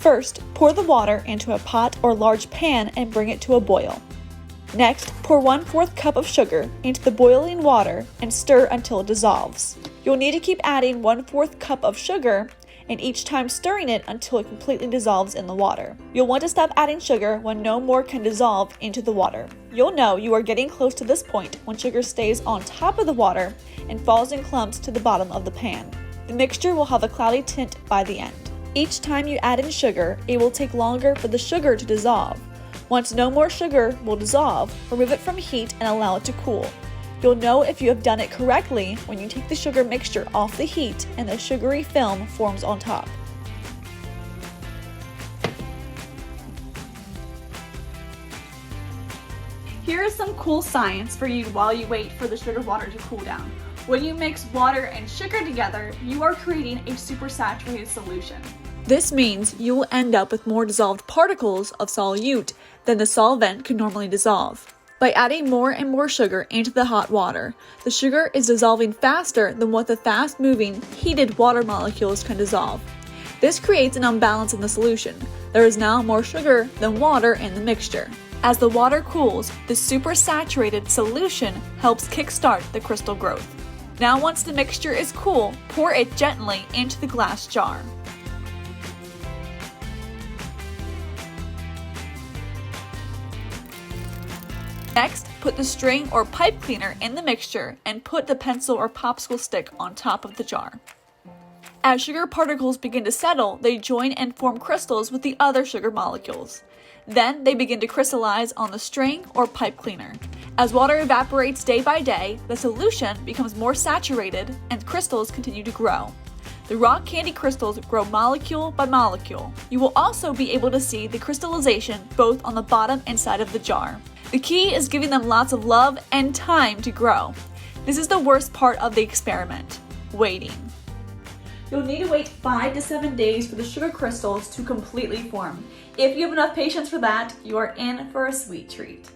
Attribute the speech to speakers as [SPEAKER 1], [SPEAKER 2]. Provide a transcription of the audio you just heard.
[SPEAKER 1] First, pour the water into a pot or large pan and bring it to a boil. Next, pour 1/4 cup of sugar into the boiling water and stir until it dissolves. You'll need to keep adding 1/4 cup of sugar and each time stirring it until it completely dissolves in the water. You'll want to stop adding sugar when no more can dissolve into the water. You'll know you are getting close to this point when sugar stays on top of the water and falls in clumps to the bottom of the pan. The mixture will have a cloudy tint by the end. Each time you add in sugar, it will take longer for the sugar to dissolve. Once no more sugar will dissolve, remove it from heat and allow it to cool. You'll know if you have done it correctly when you take the sugar mixture off the heat and the sugary film forms on top. Here is some cool science for you while you wait for the sugar water to cool down. When you mix water and sugar together, you are creating a supersaturated solution. This means you will end up with more dissolved particles of solute than the solvent could normally dissolve. By adding more and more sugar into the hot water, the sugar is dissolving faster than what the fast-moving, heated water molecules can dissolve. This creates an imbalance in the solution. There is now more sugar than water in the mixture. As the water cools, the supersaturated solution helps kickstart the crystal growth. Now once the mixture is cool, pour it gently into the glass jar. Next, put the string or pipe cleaner in the mixture and put the pencil or popsicle stick on top of the jar. As sugar particles begin to settle, they join and form crystals with the other sugar molecules. Then they begin to crystallize on the string or pipe cleaner. As water evaporates day by day, the solution becomes more saturated and crystals continue to grow. The rock candy crystals grow molecule by molecule. You will also be able to see the crystallization both on the bottom and side of the jar. The key is giving them lots of love and time to grow. This is the worst part of the experiment, waiting. You'll need to wait 5 to 7 days for the sugar crystals to completely form. If you have enough patience for that, you are in for a sweet treat.